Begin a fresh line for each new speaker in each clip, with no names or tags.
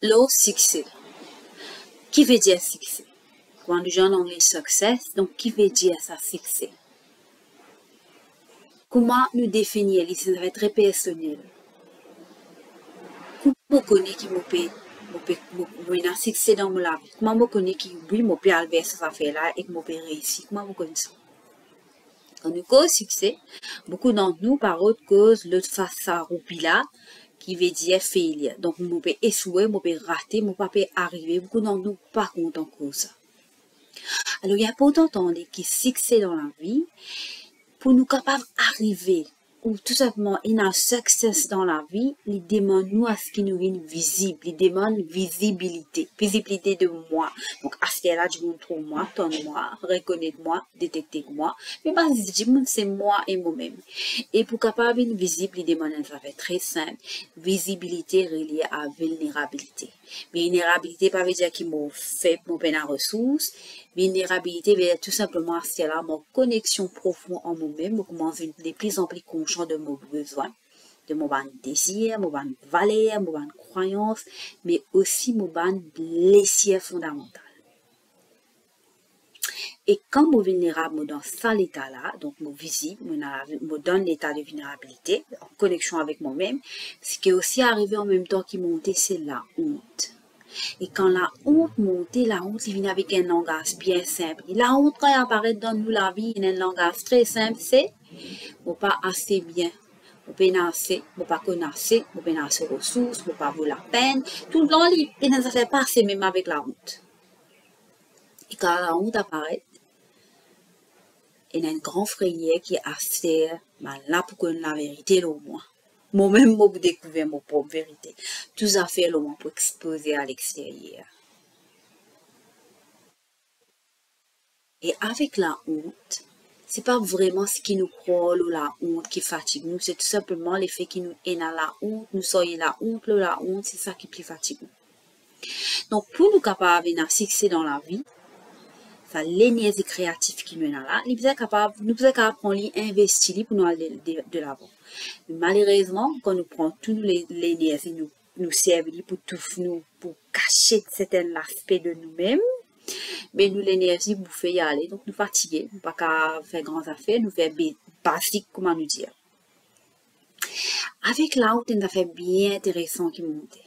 Le succès. Qui veut dire succès? Quand les gens en anglais success, donc qui veut dire ça succès? Comment nous définir? Ça va être très personnel. Comment connaître qui me peut un succès dans ma vie? Comment me connaître qui oui me peut aller vers cette affaire là et que me peut réussir? Comment me connaître ça? Quand nous cause succès, beaucoup d'entre nous par autre cause l'autre face ça roupie là qui veut dire failure. Donc me peut échouer, me peut rater, me peut arriver. Beaucoup d'entre nous pas contents cause ça. Alors il y a pourtant entendre qui succès dans la vie pour nous capables d'arriver ou tout simplement un succès dans la vie, il demande nous à ce qui nous vienne visible, il demande visibilité de moi. Donc à ce là je montre moi, donne-moi, reconnais-moi, détectez-moi. Mais pas c'est moi et moi-même. Et pour capable une visible, il demande ça fait très simple, visibilité reliée à vulnérabilité. Vulnérabilité pas veut dire qu'il m'a fait mon peine à ressources. Vulnérabilité veut dire tout simplement c'est là mon connexion profonde en moi-même, comment de plus en plus conscient de mes besoins, de mon désir, mon valeur, mon croyance, mais aussi mon blessure fondamentale. Et quand je suis vulnérable dans cet état-là, donc je visible, je donne l'état de vulnérabilité, en connexion avec moi-même, ce qui est aussi arrivé en même temps qui montait, c'est la honte. Et quand la honte monte, la honte vient avec un langage bien simple. Et la honte, quand elle apparaît dans nous la vie, il y a un langage très simple, c'est « je pas assez bien ». Je ne pas assez, je pas connaître, je pas assez ressources, je pas vaut la peine. Tout le long, il ne fait pas assez même avec la honte. Et quand la honte apparaît, il y a un grand frayeur qui est assez là pour connaître la vérité au moins. Moi-même, je découvrir ma propre vérité. Tout ça fait le moins pour exposer à l'extérieur. Et avec la honte, c'est pas vraiment ce qui nous croit ou la honte qui fatigue nous, c'est tout simplement l'effet qui nous est dans la honte, nous soyons la honte, c'est ça qui plus fatigue nous. Donc, pour nous capables d'avoir succès dans la vie, ça l'énergie créative qui nous est là, nous sommes capables de investir pour nous aller de l'avant. Malheureusement, quand nous prenons toute l'énergie, nous servons pour tout nous, pour cacher certains aspects de nous-mêmes, mais nous l'énergie vous fait y aller, donc nous fatigués, nous pas qu'à faire grandes affaires, nous faire basique, comment nous dire. Avec la honte, une affaire bien intéressant qui monte.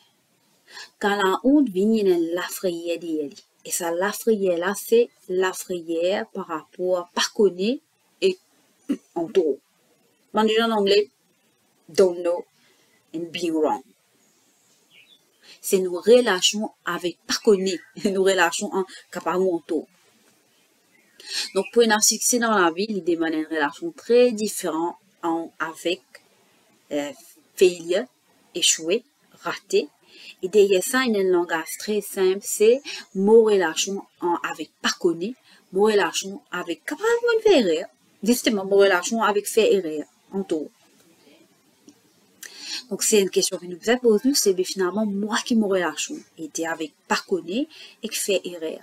Quand la honte vient, il y a la frayeur d'elle. Et ça, la frayeur là, c'est la frayeur par rapport à pas connaître et en tout. On dit en anglais, don't know and be wrong. C'est nos relations avec pas connaître, nos relations en capable en tout. Donc, pour un succès dans la vie, il demande une relation très différente avec failure, échouer, rater. Et derrière ça, il y a un langage très simple, c'est mon relation avec pas connaître, mon relation avec capable de faire erreur. Justement, mon relation avec faire erreur en tout. Donc, c'est une question que nous vous posons, c'est finalement moi qui mon relation était avec pas connaître et qui fait erreur.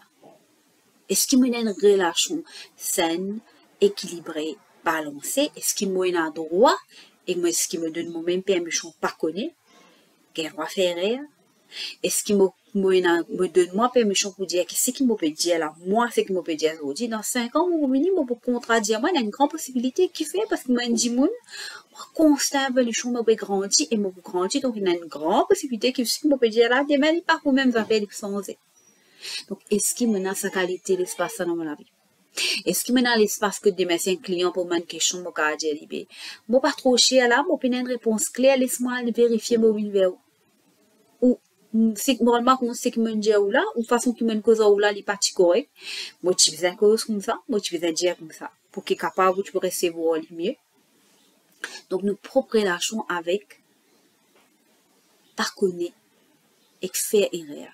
Est-ce qu'il y a une relation saine, équilibrée, balancée? Est-ce qu'il y a un droit? Et est-ce qu'il me donne moi-même permission pas connaître? Qu'elle va faire erreur? Est-ce qu'il me donne moi permission pour dire qu'est-ce qu'il me peut dire là? Moi, c'est qu'il me peut dire aujourd'hui. Dans 5 ans, mon minimum pour contradire moi, il y a une grande possibilité qui fait parce que moi, je dis, moi, constant évolution, moi, grandir et moi, grandir. Donc, il y a une grande possibilité que ce qu'il me peut dire là, demain, il part pour même affaire de changer. Donc, est-ce qu'il menace sa qualité l'espace dans ma vie? Est-ce qu'il menace l'espace que demain, c'est un client pour une question, moi, quand j'ai dit, moi, pas trop cher là, moi, une réponse claire, laisse-moi vérifier mon vers ou c'est normalement c'est qui me dit ou là ou façon qui me cause ou là les pas correct moi tu fais cause comme ça moi tu fais dire comme ça pour qu'il capable tu peux recevoir le mieux donc nous propre relation avec par connaître et faire erreur.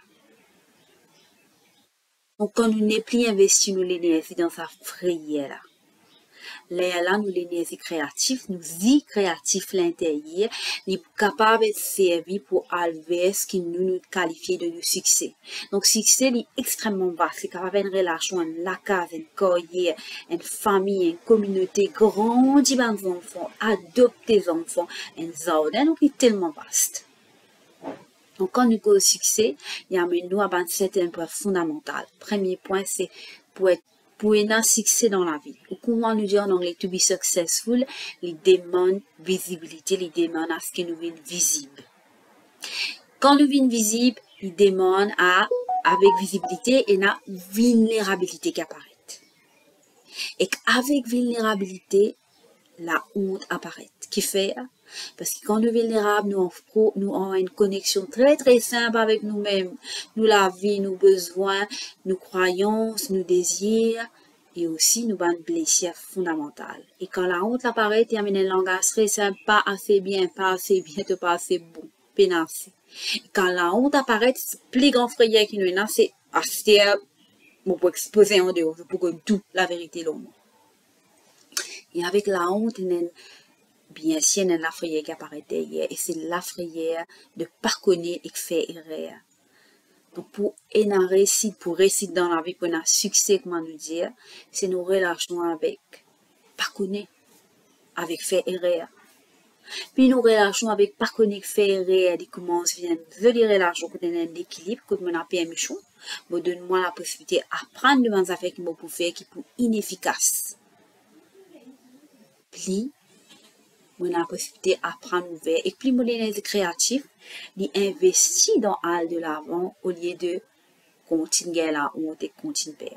Donc quand nous n'est plus investi nous l'énergie dans sa frayeur là nous l'énergie créative nous y créatif l'intérieur est capable de servir pour alver ce qui nous qualifie de succès. Donc succès est extrêmement vaste, c'est capable une relation, une case, une carrière, une famille, une communauté, grandir des enfants, adopter des enfants, un jardin, donc il est tellement vaste. Donc, quand nous avons succès, il y a un certain point fondamental. Premier point, c'est pour un succès dans la vie. Ou comment nous dire en anglais, to be successful, il demande visibilité, il demande à ce que nous soyons visibles. Quand nous sommes visibles, il demande avec visibilité et la vulnérabilité qui apparaît. Et avec vulnérabilité, la honte apparaît. Qui fait? Parce que quand nous sommes vulnérables, nous avons une connexion très très simple avec nous-mêmes. Nous la vie, nos besoins, nos croyances, nos désirs et aussi nos blessures fondamentales. Et quand la honte apparaît, il y a un langage très simple, pas assez bien, pas assez bon, pénancé. Quand la honte apparaît, c'est le plus grand frayeur qui nous est, c'est pour exposer en dehors, pour que tout la vérité l'homme. Et avec la honte, bien sûr, il y a la frayeur qui apparaît derrière, et c'est la frayeur de ne pas connaître et de faire erreur. Donc, pour réussir dans la vie, pour un succès, comment nous dire, c'est nos relations avec pas connaître, avec faire erreur. Puis nos relations avec pas connaître, faire erreur, qui commencent à venir les relations qui ont un équilibre, qui ont un permission, me donne-moi la possibilité d'apprendre de mes affaires qui m'ont pour faire, qui sont inefficaces. Puis, on a la possibilité d'apprendre ouvert et plus mon énergie créative, d'investir dans l'al de l'avant au lieu de continuer la honte et continuer.